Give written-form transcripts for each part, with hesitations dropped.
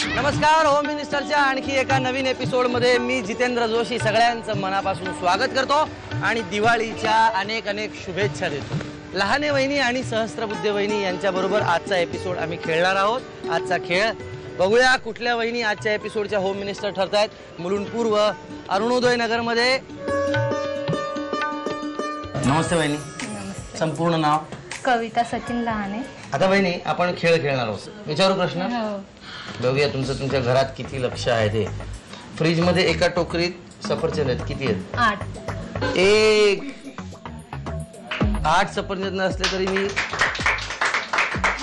नमस्कार, होम मिनिस्टरच्या आणखी एका नवीन एपिसोडमध्ये मी जितेंद्र जोशी सगळ्यांचं मनापासून स्वागत करतो आणि दिवाळीच्या अनेक अनेक शुभेच्छा देतो। लहाने वहिनी आणि सहस्त्रबुद्धे वहिनी यांच्याबरोबर आजचा एपिसोड आम्ही खेळणार आहोत। आजचा खेळ बघूया कुठल्या वहिनी आजच्या एपिसोडच्या होम मिनिस्टर ठरतायत। मुलुंडपूर व अरुणोदय नगरमध्ये। नमस्ते वहिनी। संपूर्ण नाव? कविता सचिन लहाने। आता वहिनी आपण खेळ खेळणार आहोत, विचारू प्रश्न? बघूया तुमचं तुमच्या घरात किती लक्ष आहे ते। फ्रीज मध्ये एका टोकरीत सफरचंद आहेत, किती आहेत? 8 सफरचंद असले तरी मी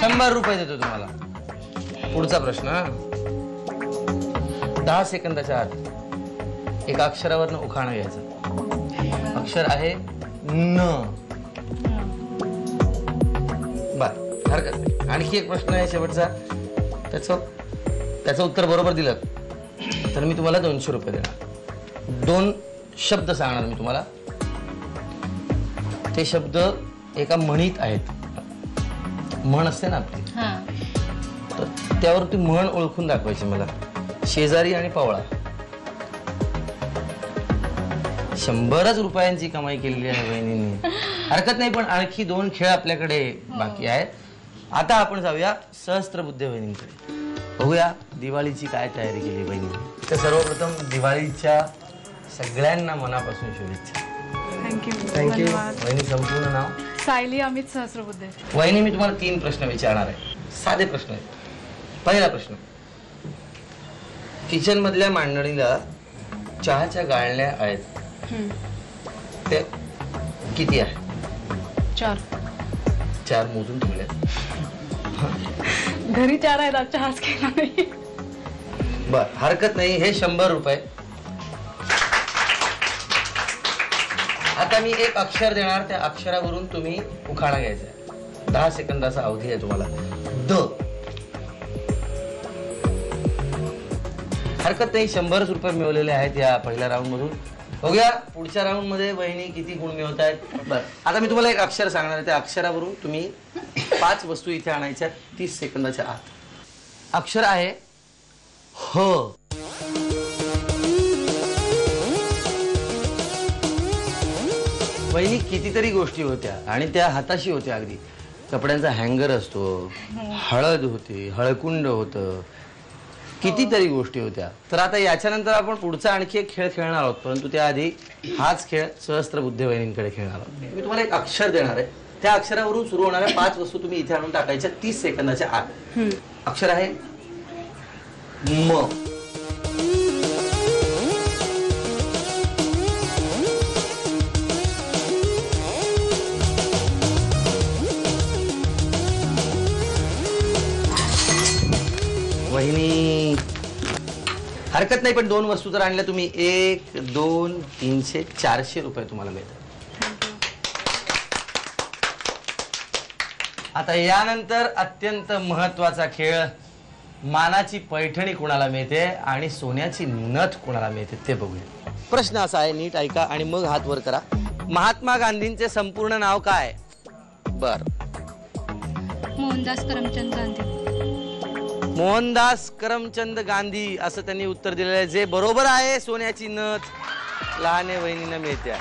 100 रुपये देतो तुम्हाला। पुढचा प्रश्न, 10 सेकंदाच्या आत एका अक्षरावरनं उखाणा घ्यायचा। अक्षर आहे न। बर, हरकत नाही। आणखी एक प्रश्न आहे शेवटचा, त्याचं उत्तर बरोबर दिलं तर मी तुम्हाला 200 रुपये देणार। 2 शब्द सांगणार मी तुम्हाला, ते शब्द एका म्हणीत आहेत। म्हण असते ना आपली, तर त्यावर ती म्हण ओळखून दाखवायची मला। शेजारी आणि पवळा। 100 रुपयांची कमाई केलेली आहे बहिणींनी। हरकत नाही, पण आणखी 2 खेळ आपल्याकडे बाकी आहेत। आता आपण जाऊया सहस्त्रबुद्धे वहिनींकडे, बघूया दिवाळीची काय तयारी केली बहिणींनी। तर सर्वप्रथम दिवाळीच्या सगळ्यांना मनापासून शुभेच्छा। थँक्यू। वहिनी संपूर्ण नाव? सायली अमित सहस्त्रबुद्धे। वहिनी मी तुम्हाला 3 प्रश्न विचारणार आहे, साधे प्रश्न आहेत। पहिला प्रश्न, किचन मधल्या मांडणीला चहाच्या गाळण्या आहेत, ते किती आहे? 4 मोजून ठेवले? घरी 4 आहेत, आज चहाच केला नाही। बर, हरकत नाही, हे 100 रुपये। आता मी एक अक्षर देणार, त्या अक्षरावरून तुम्ही उखाणा घ्यायचा। 10 सेकंदाचा अवधी आहे तुम्हाला। द। हरकत नाही, 100 रुपये मिळवलेले आहेत या पहिल्या राऊंड मधून। बघूया पुढच्या राऊंड मध्ये वहिनी किती गुण मिळवत आहेत। बर, आता मी तुम्हाला एक अक्षर सांगणार आहे, त्या अक्षरावरून तुम्ही 5 वस्तू इथे आणायच्या 30 सेकंदाच्या आत। अक्षर आहे ह। वहिनी कितीतरी गोष्टी होत्या आणि त्या हाताशी होत्या अगदी। कपड्यांचा हँगर असतो, हळद होती, हळकुंड होतं, कितीतरी गोष्टी होत्या। तर आता याच्यानंतर आपण पुढचा आणखी एक खेळ खेळणार आहोत, परंतु त्याआधी हाच खेळ सहस्त्रबुद्धे वहिनींकडे खेळणार आहोत। मी तुम्हाला एक अक्षर देणार आहे, त्या अक्षरावरून सुरू होणाऱ्या 5 वस्तू तुम्ही इथे आणून टाकायच्या 30 सेकंदाच्या आत। अक्षर आहे म। वहिनी हरकत नाही, पण 2 वस्तू जर आणल्या तुम्ही 1, 2, 300, 400 रुपये तुम्हाला मिळतात। आता यानंतर अत्यंत महत्वाचा खेळ, मानाची पैठणी कुणाला मिळते आणि सोन्याची नथ कुणाला मिळते ते बघूया। प्रश्न असा आहे, नीट ऐका आणि मग हात वर करा। महात्मा गांधींचे संपूर्ण नाव काय? बर, मोहनदास करमचंद गांधी। मोहनदास करमचंद गांधी असं त्यांनी उत्तर दिलेलं आहे, जे बरोबर आहे। सोन्याची नथ लहाने वहिनींना मिळते।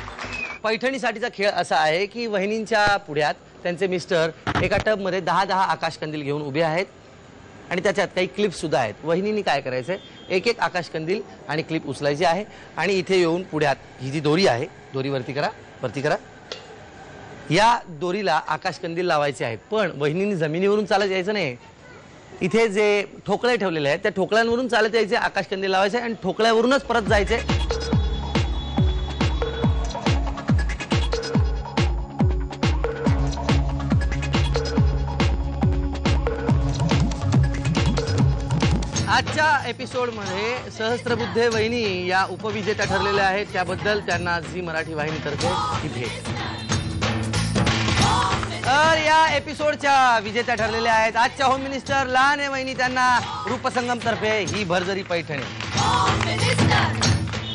पैठणीसाठीचा खेळ असा आहे की वहिनींच्या पुढ्यात त्यांचे मिस्टर एका टबमध्ये 10-10 आकाशकंदील घेऊन उभे आहेत आणि त्याच्यात काही क्लिप सुद्धा आहेत। वहिनींनी काय करायचंय, एक आकाशकंदील आणि क्लिप उचलायची आहे आणि इथे येऊन पुढ्यात ही जी दोरी आहे, दोरी वरती करा, या दोरीला आकाशकंदील लावायचे आहे। पण वहिनींनी जमिनीवरून चालत यायचं नाही, इथे जे ठोकळे ठेवलेले आहेत त्या ठोकळ्यांवरून चालत यायचे, आकाशकंदील लावायचे आणि ठोकळ्यावरूनच परत जायचे। आजच्या एपिसोडमध्ये सहस्त्रबुद्धे वहिनी या उपविजेत्या ठरलेल्या आहेत, त्याबद्दल त्यांना झी मराठी वाहिनीतर्फे ही भेट। तर या एपिसोडच्या विजेत्या ठरलेल्या आहेत आजच्या होम मिनिस्टर लहाने वहिनी, त्यांना रूपसंगम तर्फे ही भरजरी पैठणी।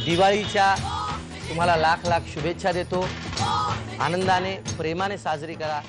दिवाळीच्या तुम्हाला लाख लाख शुभेच्छा देतो। आनंदाने प्रेमाने साजरी करा।